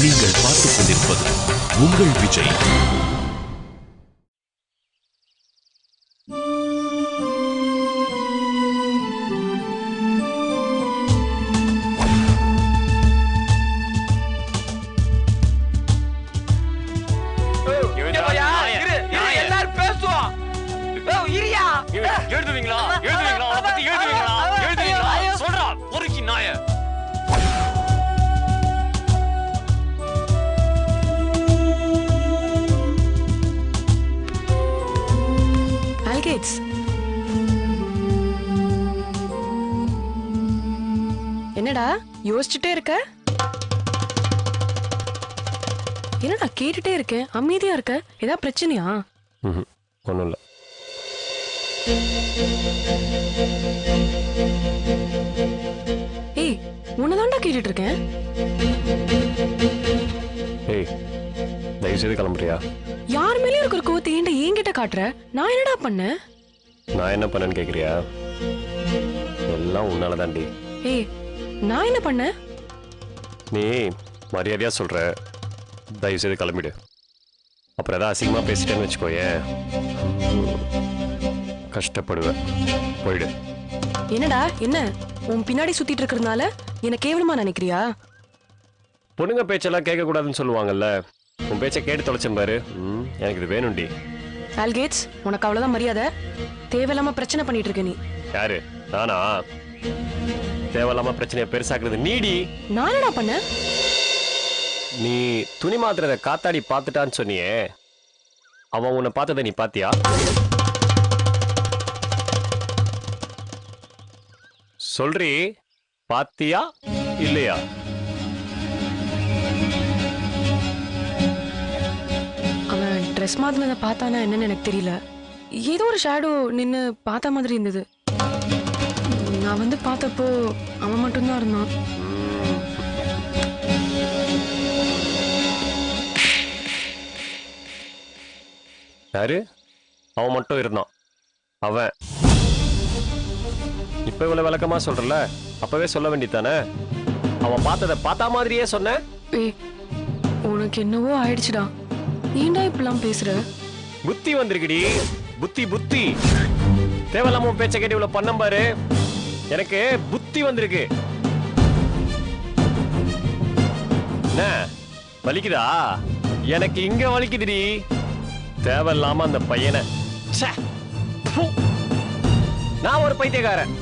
நீங்கள் பார்த்துக் கொண்டிருப்பது உங்கள் விஜய். எழுதுவீங்களா எழுதுவீங்களா அவனை பத்தி எழுதுவீங்களா எழுதுவீங்களா சொல்றா பொறுக்கி நாய. ஆல்கேட்ஸ், என்னடா யோசிச்சுட்டே இருக்க? என்னடா கேட்டுட்டே இருக்கேன், அமைதியா இருக்க, ஏதாவது பிரச்சனையா? ஒன்றும் இல்லை. ஏய், உன்னதான்டா கேட்டுட்டு இருக்கேன். ஏய், தயவு செய்து கிளம்புறியா? யார் மேலயும் இருக்கிற கோவத்தை ஏன்டா என்கிட்ட காட்டுற? நான் என்னடா பண்ணேன்? நான் என்ன பண்ணேன்னு கேட்குறியா? எல்லாம் உன்னால தாண்டி. ஏய், நான் என்ன பண்ணேன்? நீ மரியாதையா சொல்ற, தயவு செய்து கிளம்பிடு. அப்புறம் ஏதாவது அசிங்கமா பேசிட்டேன்னு வச்சுக்கோயேன், கஷ்டப்படுவேன். போயிடு. என்னடா என்ன உன் பின்னாடி சுத்திட்டு இருக்கிறதுனால என்ன கேவலமா நினைக்கிறியா? பொண்ணுங்க பேச்செல்லாம் கேட்க கூடாதுன்னு சொல்லுவாங்கல்ல, உன் பேச்சை கேட்டு தொலைச்சேன் பாரு. எனக்கு இது வேணும்டி. ஆல்கேட்ஸ், உனக்கு அவ்வளவுதான் மரியாதை. தேவையில்லாம பிரச்சனை பண்ணிட்டு இருக்க நீ. யாரு? நானா? தேவையில்லாம பிரச்சனையை பெருசாக்குறது நீடி. நான் என்னடா பண்ண? நீ துணி மாத்திரத்தை காத்தாடி பார்த்துட்டான்னு சொன்னியே, அவன் உன்னை பார்த்ததை நீ பாத்தியா? சொல்றி, பாத்தியா இல்லையா? அவன் ட்ரெஸ் மாத்தினதை பார்த்தானா என்னன்னு எனக்கு தெரியல. ஏதோ ஒரு ஷேடோ நின்னு பார்த்த மாதிரி இருந்தது. நான் வந்து பார்த்தப்போ அவன் மட்டும்தான் இருந்தான். யாரு? அவன் மட்டும் இருந்தான். அவன் இப்ப இவ்வளவு விளக்கமா சொல்றல, அப்பவே சொல்ல வேண்டியதானே? அவன் பார்த்ததை பார்த்தா மாதிரியே சொன்ன. ஏய், உனக்கு என்னவோ ஆயிடுச்சுடா. ஏன்டா இப்பெல்லாம் பேசுற? புத்தி வந்திருக்குடி, புத்தி புத்தி. தேவையில்லாம பேச்ச கேட்டு இவ்வளவு பண்ண பாரு. எனக்கு புத்தி வந்திருக்கு. என்ன வலிக்குதா? எனக்கு இங்க வலிக்குதுடி. தேவையில்லாம அந்த பையனை. நான் ஒரு பைத்தியக்காரன்.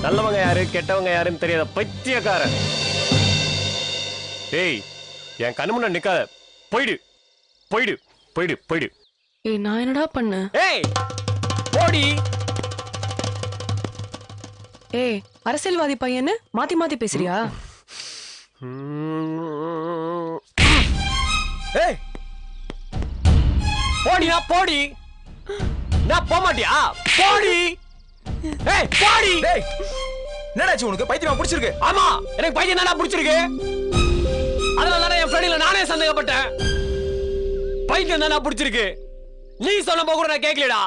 நல்லவங்க யாரு கெட்டவங்க யாருன்னு தெரியாத பைத்தியக்காரன். ஏய், என் கண்ணு முன்ன நிக்காத. போயிடு போயிடு போயிடு போயிடு. ஏய், நான் என்னடா பண்ண? ஏய், போடி. ஏய், அரசியல்வாதி பையன்னு மாத்தி மாத்தி பேசுறியா? ஏய், போடியா போடி. நான் போக மாட்டியா? போடி. ஏய், போடி. டேய், என்னடாச்சு உனக்கு? பைத்தியமா பிடிச்சிருக்கு? ஆமா, எனக்கு பைத்தியம் தானா பிடிச்சிருக்கு. அதனால தான் என் ஃப்ரெண்ட்ல நானே சந்தேகப்பட்டேன். பைத்தியம் தானா பிடிச்சிருக்கு. நீ சொன்ன போக கூட நான் கேட்கலடா.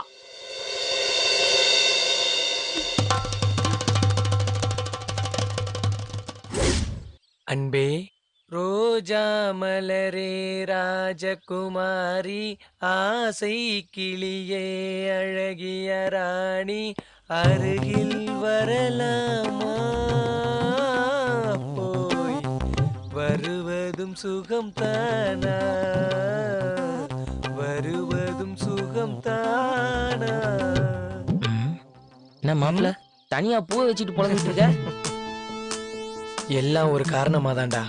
அன்பே ரோஜா மலரே ராஜகுமாரி, ஆசை கிளியே அழகிய ராணி, அருகில் வரலாமா? போய் வருவதும் சுகம் தானா, வருவதும் சுகம் தானா? என்ன மாப்பிள்ள தனியா பூ வச்சுட்டு புலம்பிட்டு இருக்க? எல்லாம் ஒரு காரணமா தான்டா.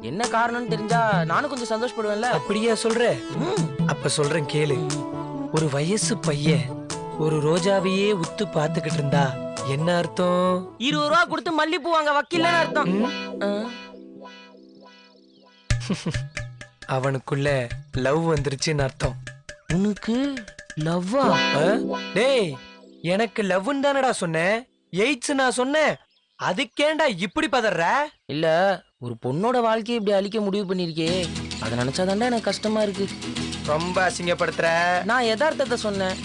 என்ன காரணம்னு தெரிஞ்சா நானும் கொஞ்சம் சந்தோஷப்படுவேன்ல. அப்படியா சொல்ற? அப்ப சொல்றேன் கேளு. ஒரு வயசு பையன் ஒரு ரோஜாவையே உத்து பார்த்துக்கிட்டு இருந்தா என்ன அர்த்தம்? 20 ரூபா கொடுத்து மல்லிப்பூ வாங்க வக்கீல்னு அர்த்தம். அவனுக்குள்ள லவ் வந்துருச்சுன்னு அர்த்தம். உனக்கு லவ்வா? டேய், எனக்கு லவ்னு தானடா சொன்னேன், எய்ட்ஸ் நான் சொன்னேன். அதுக்கேண்டா இப்படி பதற? இல்ல, ஒரு பொண்ணோட வாழ்க்கையை இப்படி அழிக்க முடிவு பண்ணிருக்கே, அதை நினைச்சாதான்டா எனக்கு கஷ்டமா இருக்கு. ரொம்ப அசிங்கப்படுத்துற. நான் யதார்த்தத்தை சொன்னேன்.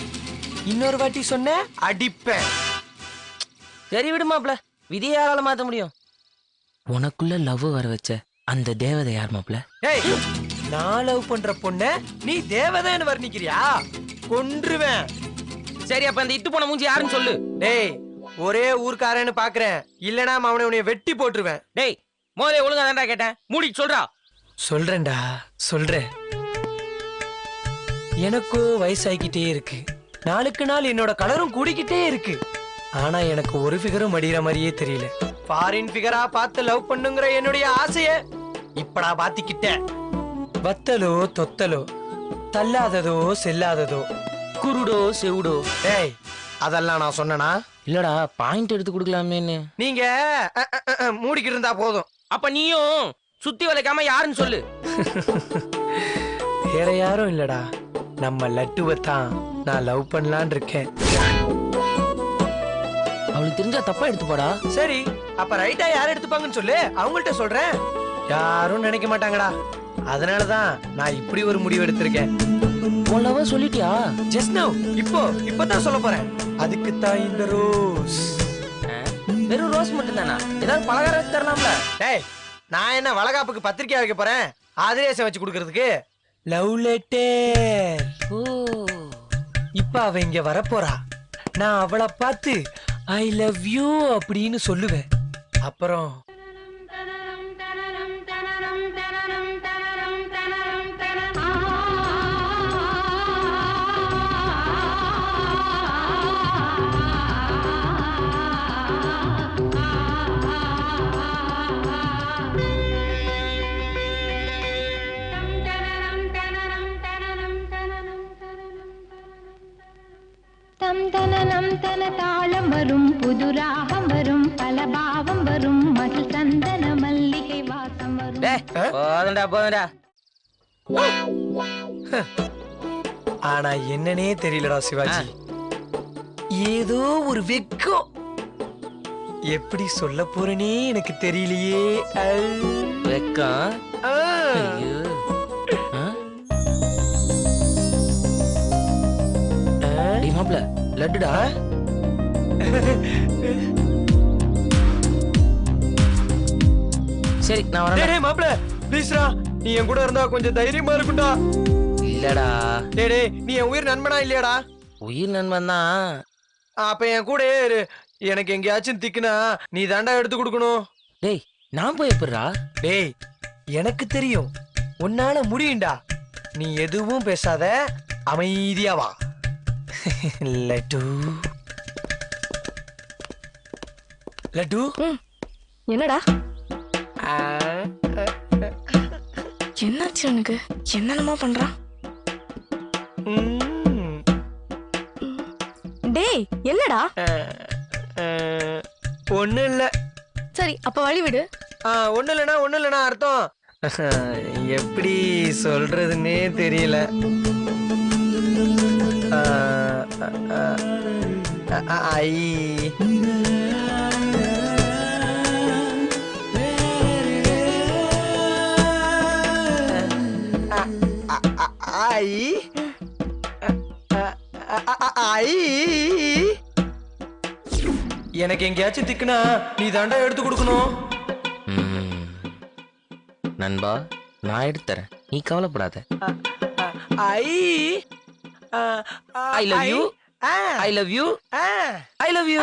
இன்னொரு வாட்டி சொன்ன அடிப்பேன். சரி விடு மாப்ள, விதியை யாரால மாத்த முடியும்? உனக்குள்ள லவ் வர வச்ச அந்த தேவதை யார் மாப்ள? ஏய், நான் லவ் பண்ற பொண்ண நீ தேவதைன்னு வர்ணிக்கிறியா? கொன்றுவேன். சரி, அப்ப அந்த இட்டு போன மூஞ்சி யாருன்னு சொல்லு. டேய், ஒரே ஊர்க்காரன்னு பாக்குறேன், இல்லனா அவனை உன்னைய வெட்டி போட்டுருவேன். டேய், மோதே ஒழுங்கா தான்டா கேட்டேன், மூடி சொல்றா. சொல்றேன்டா, சொல்றேன். எனக்கும் வயசாகிக்கிட்டே இருக்கு, நாளுக்கு நாள் என்னோட கலரும் கூடிக்கிட்டே இருக்கு. ஆனா எனக்கு ஒரு ஃபிகரும் மடிகிற மாதிரியே தெரியல. ஃபாரின் ஃபிகரா பார்த்து லவ் பண்ணுங்கிற என்னுடைய ஆசைய இப்படா பாத்திக்கிட்டேன். வத்தலோ தொத்தலோ, தள்ளாததோ செல்லாததோ, குருடோ செவுடோ. டேய், அதெல்லாம் நான் சொன்னனா? இல்லடா, பாயிண்ட் எடுத்து கொடுக்கலாமேன்னு. நீங்க மூடிக்கிட்டு இருந்தா போதும். அப்ப நீயும் சுத்தி வளைக்காம யாருன்னு சொல்லு. வேற யாரும் இல்லடா, நம்ம லட்டுவத்தான் நான் லவ் பண்ணலான் இருக்கேன். அவளுக்கு தெரிஞ்சா தப்பா எடுத்து போடா. சரி, அப்ப ரைட்டா யார் எடுத்துப்பாங்கன்னு சொல்லு, அவங்கள்ட்ட சொல்றேன். யாரும் நினைக்க மாட்டாங்கடா, அதனாலதான் நான் இப்படி ஒரு முடிவு எடுத்திருக்கேன். உன்னவ சொல்லிட்டியா? ஜஸ்ட் நவ், இப்பதான் சொல்ல போறேன். அதுக்கு தான் இந்த ரோஸ். வெறும் ரோஸ் மட்டும் தானா? ஏதாவது பலகாரம் வச்சு தரலாம்ல? டேய், நான் என்ன வளகாப்புக்கு பத்திரிக்கை வைக்க போறேன், ஆதிரேசம் வச்சு கொடுக்கறதுக்கு? Love letter. ஓ, இப்ப அவ இங்க வரப்போறா, நான் அவளை பார்த்து ஐ லவ் யூ அப்படின்னு சொல்லுவேன். அப்புறம் தம் தனனம் தன தாளம் வரும், புது ராகம் வரும், பல பாவம் வரும், மகிழ் சந்தன மல்லிகை வாசம் வரும். போதண்டா. ஆனா என்னன்னே தெரியலடா சிவாஜி, ஏதோ ஒரு வெக்கம். எப்படி சொல்ல போறேனே எனக்கு தெரியலையே. வெக்கம். ஐயோ. மாப்ள, லட்டுடா. சரி, நான் வரேன். டேய் மாப்ள, ப்ளீஸ்டா, நீ என் கூட இருந்தா கொஞ்சம் தைரியமா இருக்கும்டா. இல்லடா. டேய், நீ என் உயிர் நண்பனா இல்லையாடா? உயிர் நண்பன் தான். அப்ப என் கூட எனக்கு எங்கேயாச்சும் திக்குனா நீ தாண்டா எடுத்து கொடுக்கணும். டேய், நான் போய் எப்படிடா? டேய், எனக்கு தெரியும், உன்னால முடியும்டா. நீ எதுவும் பேசாத, அமைதியா வா. லட்டு லட்டு. என்னடா என்னாச்சு? எனக்கு என்னென்னமா பண்றான்? டேய், என்னடா? ஒண்ணு இல்ல. சரி, அப்ப வழி விடு. ஒண்ணு இல்லனா அர்த்தம் எப்படி சொல்றதுன்னே தெரியல. ஐ எனக்கு எங்கேயாச்சும் திக்குனா நீ தாண்டா எடுத்து கொடுக்கணும். நண்பா, நான் எடுத்து தரேன், நீ கவலைப்படாத. I love you. I love you. I love you.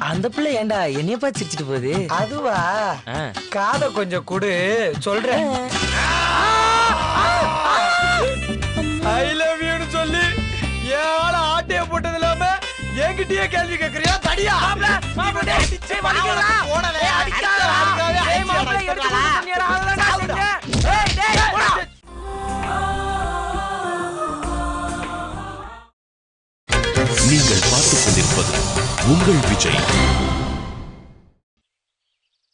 அந்த பிள்ளை ஏண்டா என்னைய பார்த்து சிரிச்சிட்டு போகுது? அதுவா, காதை கொஞ்சம் கொடு, சொல்றேன். ஐ லவ் யூன்னு சொல்லி ஏன் ஆட்டைய போட்டது இல்லாம என்கிட்டயே கேள்வி கேக்குறியா? தடியா நீங்கள் பார்த்துக் கொண்டிருப்பது உங்கள் விஜய்.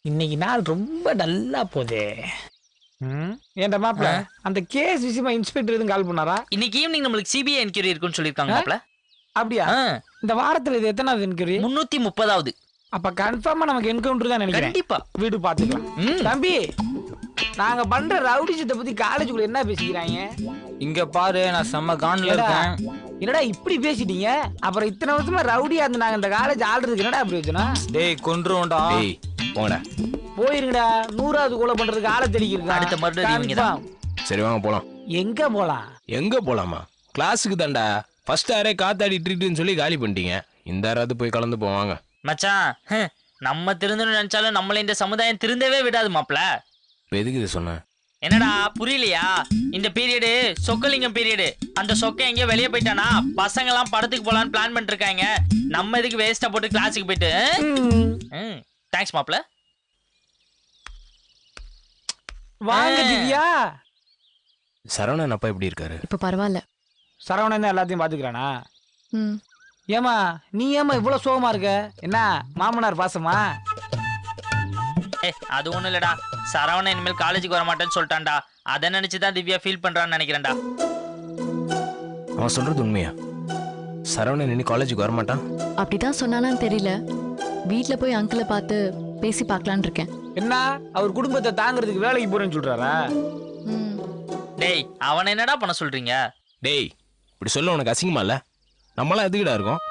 இன்னைக்கு இன்னைக்கு நாள் ரொம்ப டல்லா போதே. ஏன்டா மாப்பிள்ள அந்த கேஸ் விஷயமா இன்ஸ்பெக்டர் எதுவும் கால் பண்ணாரா? இன்னைக்கு ஈவினிங் நம்மளுக்கு சிபிஐ என்கொயரி இருக்குன்னு சொல்லிருக்காங்க மாப்ள. அப்படியா? இந்த வாரத்துல இது எத்தனாவது என்கொயரி? 330வது. அப்ப கன்ஃபார்மா நமக்கு என்கவுண்டர் தான் நினைக்கிறேன். கண்டிப்பா வீடு பாத்துக்கலாம். தம்பி, நாங்க பண்ற ரவுடிசத்தை பத்தி காலேஜுக்குள்ள என்ன பேசிக்கிறாங்க? இங்க பாரு, நான் செம்ம கான்ல இருக்கேன். என்னடா இப்படி பேசிட்டீங்க? அப்புறம் இத்தனை வருஷமா ரவுடியா இருந்து நாங்க இந்த காலேஜ் ஆள்றதுக்கு என்னடா பிரயோஜனம்? டேய் கொன்றுவோம்டா. டேய் போங்கடா. போயிருங்கடா. 100வது கொலை பண்றதுக்கு ஆளை தேடிக்கிறேன். அடுத்த மர்டர் இவங்க தான். சரி வாங்க போலாம். எங்க போலாம்? எங்க போலாமா? கிளாஸுக்கு தான்டா. ஃபர்ஸ்ட் அரே காத்தாடி ட்ரீட்னு சொல்லி காலி பண்ணிட்டீங்க. இந்த அராது போய் கலந்து போவாங்க. மச்சான், நம்ம திருந்தணும்னு நினைச்சாலும் நம்மள இந்த சமுதாயம் திருந்தவே விடாது மாப்ள. எதுக்கு இது சொன்ன? என்னடா புரியலையா? இந்த பீரியடு சொக்கலிங்கம் பீரியடு. அந்த சொக்க எங்கேயோ வெளியே போயிட்டானா பசங்க எல்லாம் படத்துக்கு போலான்னு பிளான் பண்ணிட்டு இருக்காங்க. நம்ம எதுக்கு வேஸ்டா போட்டு கிளாஸுக்கு போயிட்டு. தேங்க்ஸ் மாப்ள. வாங்க திவ்யா. சரவணன் அப்பா எப்படி இருக்காரு? இப்ப பரவாயில்ல. சரவணன் தான் எல்லாத்தையும் பாத்துக்கிறானா? ம். ஏமா நீ ஏமா இவ்வளவு சோகமா இருக்க? என்ன மாமனார் பாசமா? அது ஒண்ணும் இல்லடா. சரவணன் இனிமேல் காலேஜுக்கு வர மாட்டேன்னு சொல்லிட்டான்டா. அதை நினைச்சுதான் திவ்யா ஃபீல் பண்றான்னு நினைக்கிறேன்டா. அவன் சொல்றது உண்மையா? சரவணன் இனி காலேஜுக்கு வர மாட்டான்? அப்படிதான் சொன்னானான்னு தெரியல. வீட்ல போய் அங்கிளை பார்த்து பேசி பார்க்கலான்னு இருக்கேன். என்ன அவர் குடும்பத்தை தாங்கிறதுக்கு வேலைக்கு போறேன்னு சொல்றாரா? டேய் அவன் என்னடா பண்ண சொல்றீங்க? டேய் இப்படி சொல்ல உனக்கு அசிங்கமா இல்ல? நம்மளாம் எதுக்கிடா இருக்கோம்?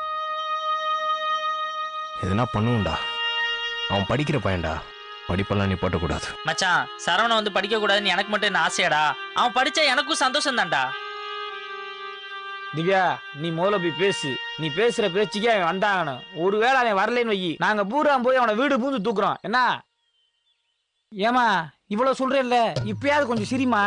எதுனா பண்ணுவோம்டா. அவன் படிக்கிற பையன்டா. படிப்பெல்லாம் நீ போட்டக்கூடாது. மச்சான், சரவணன் வந்து படிக்க கூடாதுன்னு எனக்கு மட்டும் என்ன ஆசையாடா? அவன் படிச்சா எனக்கும் சந்தோஷம் தான்டா. திவ்யா, நீ முதல்ல போய் பேசு. நீ பேசுற பேச்சுக்கே அவன் வந்தாகணும். ஒருவேளை அவன் வரலன்னு வை, நாங்க பூரா போய் அவனை வீடு பூந்து தூக்குறோம். என்ன ஏமா இவ்வளவு சொல்றேன்ல, இப்பயாவது கொஞ்சம் சிரிமா.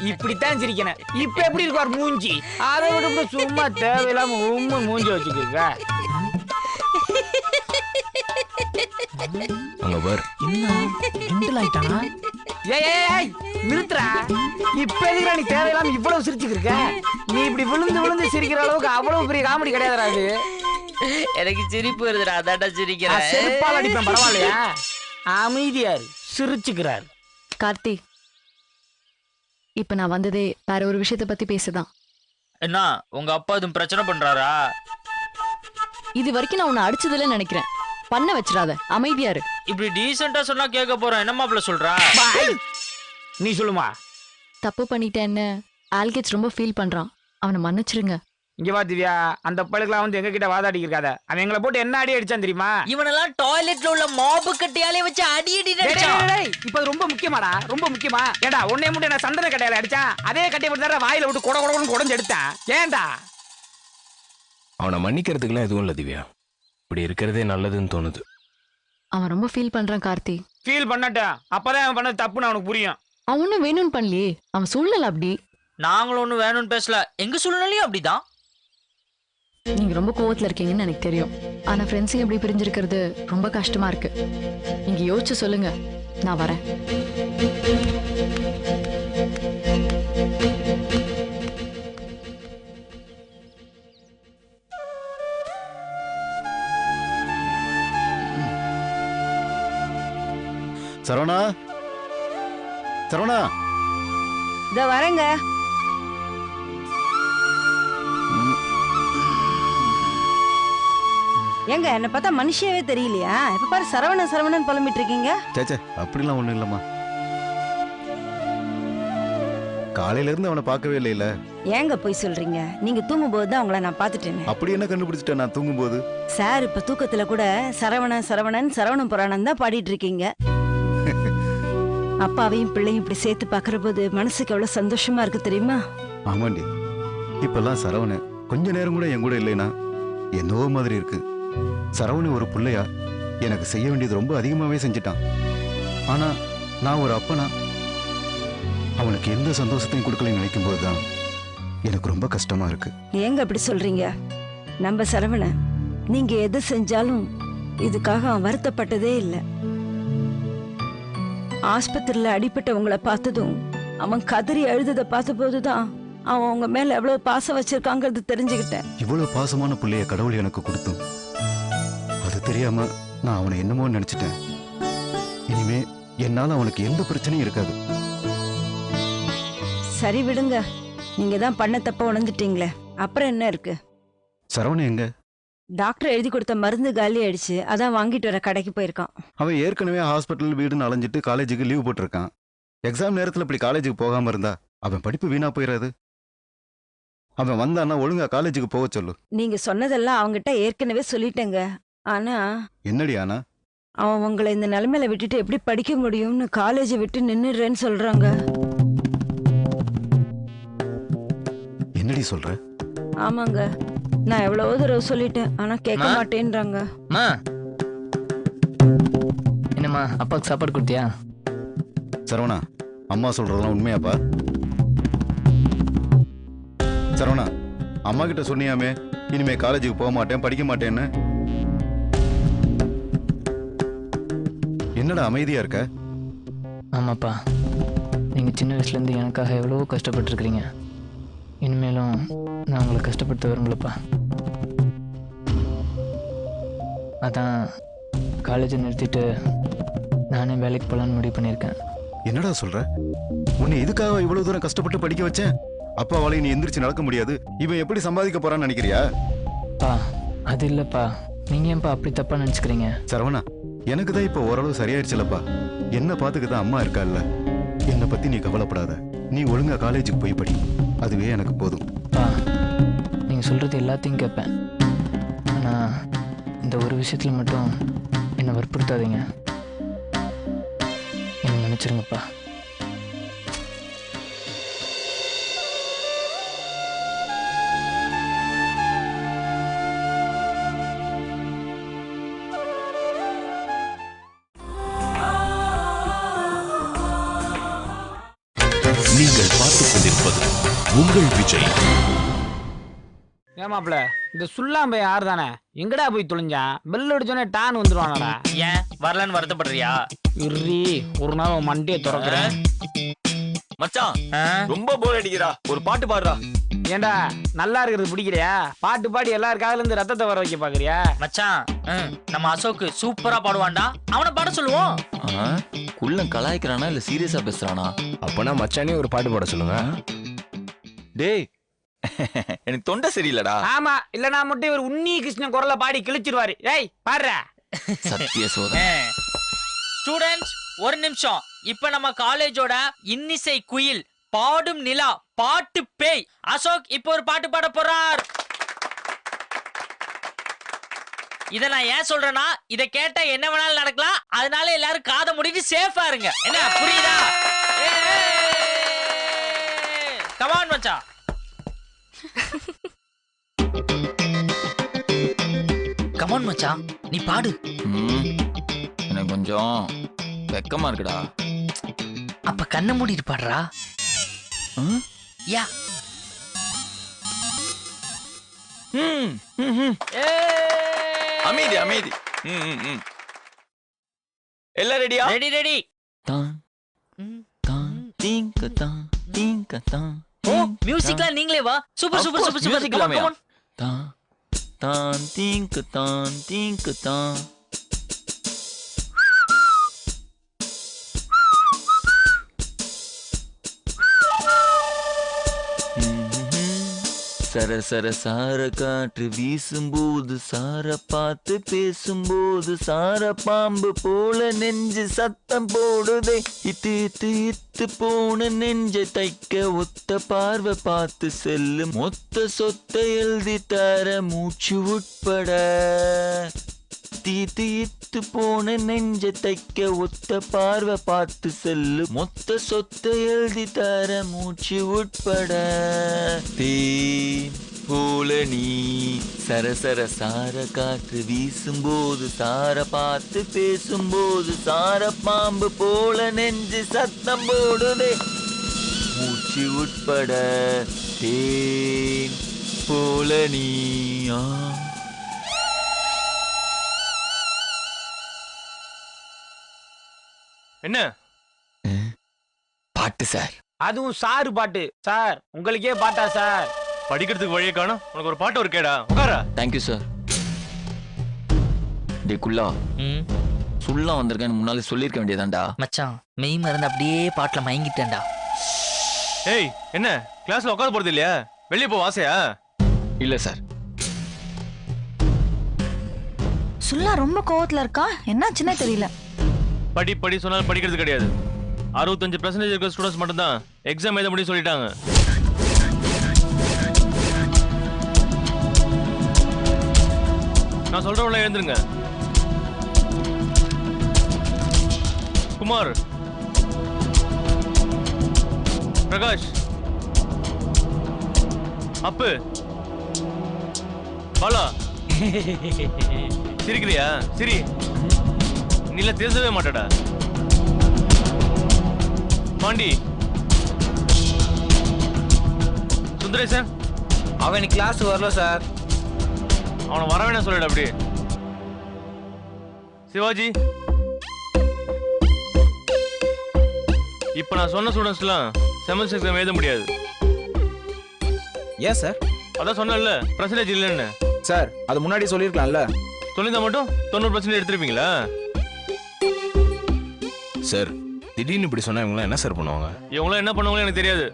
இப்படித்தான் சிரிக்கணும். இப்ப எப்படி இருக்கார் மூஞ்சி? அதை விட சும்மா தேவையில்லாம உண்மை மூஞ்சி வச்சுக்க. அங்க பார். நிறுத்துறா. இப்ப எதுக்குறா நீ தேவையில்லாம இவ்வளவு சிரிச்சுக்கு இருக்க? நீ இப்படி விழுந்து விழுந்து சிரிக்கிற அளவுக்கு அவ்வளவு பெரிய காமெடி கிடையாதுடா அது. எனக்கு சிரிப்பு வருதுடா, அதான்டா சிரிக்கிறேன். செருப்பால் அடிப்பேன், பரவாயில்லையா? அமைதியாரு, சிரிச்சுக்கிறாரு. கார்த்தி, இப்ப நான் வந்ததே வேற ஒரு விஷயத்தை பத்தி பேசதான். என்ன உங்க அப்பா எதுவும் பிரச்சனை பண்றாரா? இது வரைக்கும் நான் உன்னை அடிச்சதுல நினைக்கிறேன். பண்ண வச்சிடாத, அமைதியாரு. இப்படி டீசெண்டா சொன்னா கேட்க போறேன். என்ன மாப்பிள்ள சொல்றா? நீ சொல்லுமா. தப்பு பண்ணிட்டேன்னு ஆல்கேட்ஸ் ரொம்ப ஃபீல் பண்றான். அவனை மன்னிச்சிருங்க. இங்க வா திவ்யா, அந்த பழுக்கெல்லாம் வந்து எங்க கிட்ட வாதாடி இருக்காத. அவன் எங்களை போட்டு என்ன அடி அடிச்சான் தெரியுமா? இவனெல்லாம் டாய்லெட்ல உள்ள மாபு கட்டையாலே வச்சு அடி அடி இப்ப அது ரொம்ப முக்கியமாடா, ரொம்ப முக்கியமா. ஏண்டா உன்னை மட்டும் நான் சந்தன கட்டையால அடிச்சான், அதே கட்டையை போட்டு வாயில விட்டு கொட கொடன்னு குடஞ்சு எடுத்தான். ஏண்டா? அவனை மன்னிக்கிறதுக்குலாம் எதுவும் இல்ல திவ்யா. இப்படி இருக்கிறதே நல்லதுன்னு தோணுது. அவன் ரொம்ப ஃபீல் பண்றான் கார்த்தி. ஃபீல் பண்ணட்டும். அப்பதான் அவன் பண்ணது தப்புன்னு அவனுக்கு புரியும். அவன் ஒன்னும் வேணும்னு பண்ணலையே, அவன் சூழ்நிலை அப்படி. நாங்களும் ஒன்னும் வேணும்னு பேசல, எங்க சூழ்நிலையும் அப்படிதான். நீங்க ரொம்ப கோவத்துல இருக்கீங்கன்னு எனக்கு தெரியும். ஆனா ஃப்ரெண்ட்ஸையும் எப்படி பிரிஞ்சிருக்கிறது ரொம்ப கஷ்டமா இருக்கு. நீங்க யோசிச்சு சொல்லுங்க, நான் வரேன். சரவணா, சரவணா, இதோ வரேங்க. ஏங்க என்ன பார்த்தா மனுஷியாவே தெரியலையா? இப்ப பாரு சரவணன் சரவணன் புலம்பிட்டு இருக்கீங்க. சேச்சே அப்படிலாம் ஒண்ணும் இல்லம்மா. காலையில இருந்து அவனை பார்க்கவே இல்லையில. ஏங்க போய் சொல்றீங்க? நீங்க தூங்கும்போது தான் உங்களை நான் பார்த்துட்டேன். அப்படி என்ன கண்டுபிடிச்சிட்டேன் நான் தூங்கும்போது? சார் இப்ப தூக்கத்துல கூட சரவணன் சரவணன் சரவணன் புராணம் தான் பாடிட்டு இருக்கீங்க. அப்பாவையும் பிள்ளையும் இப்படி சேர்த்து பாக்குற போது மனசுக்கு எவ்வளவு சந்தோஷமா இருக்கு தெரியுமா? ஆமாண்டி, இப்பெல்லாம் சரவணன் கொஞ்ச நேரம் கூட என் கூட இல்லைனா என்னவோ மாதிரி இருக்கு. சரவணன் ஒரு பிள்ளையா எனக்கு செய்ய வேண்டியது ரொம்ப அதிகமாவே செஞ்சிட்டான். ஆனா நான் ஒரு அப்பனா அவனுக்கு எந்த சந்தோஷத்தையும் கொடுக்கலன்னு நினைக்கும் போதுதான் எனக்கு ரொம்ப கஷ்டமா இருக்கு. ஏங்க அப்படி சொல்றீங்க? நம்ம சரவணன் நீங்க எது செஞ்சாலும் இதுக்காக அவன் வருத்தப்பட்டதே இல்லை. ஆஸ்பத்திரியில அடிபட்டவங்களை பார்த்ததும் அவன் கதறி அழுததை பார்த்த போதுதான் அவன் உங்க மேல எவ்வளவு பாசம் வச்சிருக்காங்கிறது தெரிஞ்சுக்கிட்டேன். இவ்வளவு பாசமான பிள்ளைய கடவுள் எனக்கு கொடுத்தும் அது தெரியாம நான் அவனை என்னமோ நினைச்சிட்டேன். இனிமே என்னால அவனுக்கு எந்த பிரச்சனையும் இருக்காது. சரி விடுங்க, நீங்க தான் பண்ண தப்ப உணர்ந்துட்டீங்களே, அப்புறம் என்ன இருக்கு? சரவணன் எங்க? டாக்டர் எழுதி கொடுத்த மருந்து காலி ஆயிடுச்சு, அதான் வாங்கிட்டு வர கடைக்கு போயிருக்கான். அவன் ஏற்கனவே ஹாஸ்பிட்டல் வீடுன்னு அலைஞ்சிட்டு காலேஜுக்கு லீவ் போட்டிருக்கான். எக்ஸாம் நேரத்துல இப்படி காலேஜுக்கு போகாம இருந்தா அவன் படிப்பு வீணா போயிடாது. அவன் வந்தான்னா ஒழுங்கா காலேஜுக்கு போக சொல்லு. நீங்க சொன்னதெல்லாம் அவங்கிட்ட ஏற்கனவே சொல்லிட்டேங்க. ஆனா என்னடி ஆனா? அவன் உங்களை இந்த நிலைமையில விட்டுட்டு எப்படி படிக்க முடியும்னு காலேஜை விட்டு நின்னுடுறேன்னு சொல்றாங்க. என்னடி சொல்ற? ஆமாங்க, நான் எவ்வளவோ தடவை சொல்லிட்டேன், ஆனா கேட்க மாட்டேன்றாங்க. என்னம்மா, அப்பாவுக்கு சாப்பாடு கொடுத்தியா? சரவணா, அம்மா சொல்றதெல்லாம் உண்மையாப்பா? சரவணா, அம்மா கிட்ட சொன்னியாமே இனிமே காலேஜுக்கு போக மாட்டேன், படிக்க மாட்டேன்னு. என்னடா அமைதியா இருக்க? ஆமாப்பா, நீங்கள் சின்ன வயசுலேருந்து எனக்காக எவ்வளோ கஷ்டப்பட்டுருக்கிறீங்க. இனிமேலும் நான் உங்களை கஷ்டப்படுத்த விரும்பலப்பா. அதான் காலேஜை நிறுத்திட்டு நானே வேலைக்கு போகலான்னு முடிவு பண்ணியிருக்கேன். என்னடா சொல்ற? உன்னை எதுக்காக இவ்வளவு தூரம் கஷ்டப்பட்டு படிக்க வச்சேன்? அப்பா அவளை நீ எந்திரிச்சு நடக்க முடியாது, இவன் எப்படி சம்பாதிக்க போறான்னு நினைக்கிறியா? பா, அது இல்லைப்பா, நீங்கள் ஏன்ப்பா அப்படி தப்பாக நினச்சிக்கிறீங்க? சரவணா, எனக்கு தான் இப்போ ஓரளவு சரியாயிடுச்சுலப்பா. என்ன பார்த்துக்கதான் அம்மா இருக்கா இல்ல. என்னை பத்தி நீ கவலைப்படாத. நீ ஒழுங்கா காலேஜுக்கு போய் படி, அதுவே எனக்கு போதும். பா, நீங்கள் சொல்கிறது எல்லாத்தையும் கேட்பேன். ஆனால் இந்த ஒரு விஷயத்தில் மட்டும் என்னை வற்புறுத்தாதீங்க. என்ன நினச்சிருங்கப்பா. நீங்கள் பார்த்துக் கொண்டிருப்பது உங்கள் விஜய். ஏமாப்ல, இந்த சுல்லாம்பை யாரு தானே எங்கடா போய் தொலைஞ்சான்? Bell அடிச்சோன்னே Don வந்துருவானடா. ஏன் வரலன்னு வருத்தப்படுறியா? இறி, ஒரு நாள் மண்டே திறக்கிறேன். மச்சான், ரொம்ப போர் அடிக்கிறா, ஒரு பாட்டு பாடுறா. ஏண்டா, நல்லா இருக்கிறது பிடிக்கிறியா? பாட்டு பாடி எல்லாருக்காக இருந்து ரத்தத்தை வர வைக்க பாக்குறியா? மச்சான், நம்ம அசோக் சூப்பரா பாடுவான்டா, அவனை பாட சொல்லுவோம். குள்ளம் கலாய்க்கிறானா இல்ல சீரியஸா பேசுறானா? அப்பனா மச்சானே ஒரு பாட்டு பாட சொல்லுங்க. டேய், எனக்கு தொண்டை சரியில்லடா. ஆமா, இல்லனா மட்டும் இவர் உன்னி கிருஷ்ணன் குரலை பாடி கிழிச்சிருவாரு. ஏய் பாடுற. சத்திய சோதனை. ஸ்டூடெண்ட்ஸ், ஒரு நிமிஷம். இப்ப நம்ம காலேஜோட இன்னிசை குயில், பாடும் நிலா, பாட்டு பேய் அசோக் இப்போ ஒரு பாட்டு பாட போறார். இத நான் ஏன் சொல்றேன்னா, இத கேட்டா என்ன வேணாலும் நடக்கலாம். அதனால எல்லாரும் காதை மூடிட்டு சேஃபா இருங்க. என்ன புரியுதா? கம் ஆன் மச்சான். கம் ஆன் மச்சான், நீ பாடு. எனக்கு கொஞ்சம் வெக்கமா இருக்குடா. அப்ப கண்ணை மூடிட்டு பாடுறா. யா. அமைதி அமைதி. எல்லாம் ரெடியா? Ready ready. ஓ, மியூசிக்லாம் நீங்களே வா. Super super super super. Come on. தான் தீங்கு தான். சர சர சார காற்று வீசும்போது, சார பார்த்து பேசும்போது, சார பாம்பு போல நெஞ்சு சத்தம் போடுதே. இத்து இத்து இத்து போன நெஞ்சை தைக்க ஒத்த பார்வை பார்த்து செல்லு. மொத்த சொத்தை எழுதி தர மூச்சு உட்பட. தீத்து இத்து போன நெஞ்சை தைக்க ஒத்த பார்வை பார்த்து செல்லு. மொத்த சொத்தை எழுதி தர மூச்சு உட்பட. தேன் போல நீ சரசர சார காற்று வீசும்போது, சார பார்த்து பேசும்போது, சார பாம்பு போல நெஞ்சு சத்தம் போடுதே. மூச்சு உட்பட தேன் போல நீ. என்ன பாட்டு சார்? அதுவும் சாரு பாட்டு சார். உங்களுக்கே பாட்டா சார்? படிக்கிறதுக்கு வழியை காணும். உனக்கு ஒரு பாட்டு ஒரு கேடா. உட்காரா. Thank you sir. குள்ளா சுள்ளா வந்திருக்கேன்னு முன்னாலே சொல்லியிருக்க வேண்டியதாண்டா. மச்சான் மெய் மறந்து அப்படியே பாட்டுல மயங்கிட்டேன்டா. ஏய் என்ன கிளாஸ்ல உட்கார போறது இல்லையா? வெளியே போ ஆசையா? இல்ல சார். சுல்லா ரொம்ப கோவத்துல இருக்கா, என்னாச்சுன்னே தெரியல. படி சொன்னாலும் படிக்கிறது கிடையாது. 65% இருக்கிற ஸ்டூடெண்ட்ஸ் மட்டும்தான் எக்ஸாம் எழுத முடியும் சொல்லிட்டாங்க. நான் சொல்றவங்கள எழுந்துருங்க. குமார், பிரகாஷ், அப்பு, பாலா, சிரிக்கிறியா? சிரி, நீல பேசவே மாட்டடா. பாண்டி, சுந்தரேசன், அவன் கிளாஸ் வரல சார். அவனை வரவேணா சொல்லிட. அப்படி சிவாஜி, இப்ப நான் சொன்ன ஸ்டூடெண்ட்ஸ்லாம் செமஸ்டர் எக்ஸாம் எழுத முடியாது. ஏன் சார்? அதான் சொன்னேன்ல பர்சன்டேஜ் இல்லைன்னு. சார் அது முன்னாடி சொல்லியிருக்கலாம்ல. சொல்லியிருந்தா மட்டும் 90% எடுத்துருப்பீங்களா? சார் திடீர்னு இப்படி சொன்னா இவங்களாம் என்ன சார் பண்ணுவாங்க? இவங்களாம் என்ன பண்ணுவாங்களோ எனக்கு தெரியாது.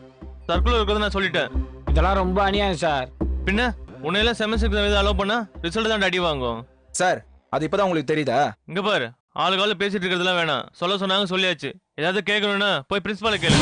சர்க்குலர் இருக்கிறத நான் சொல்லிட்டேன். இதெல்லாம் ரொம்ப அநியாயம் சார். பின்ன உன்னையெல்லாம் செமஸ்டர் எக்ஸாம் எழுத அலோவ் பண்ணா ரிசல்ட் தான் அடி வாங்கும். சார் அது இப்பதான் உங்களுக்கு தெரியுதா? இங்க பாரு, ஆளுக்கால பேசிட்டு இருக்கிறதுலாம் வேணாம். சொல்ல சொன்னாங்க சொல்லியாச்சு. ஏதாவது கேட்கணும்னா போய் பிரின்சிபாலை கேளு.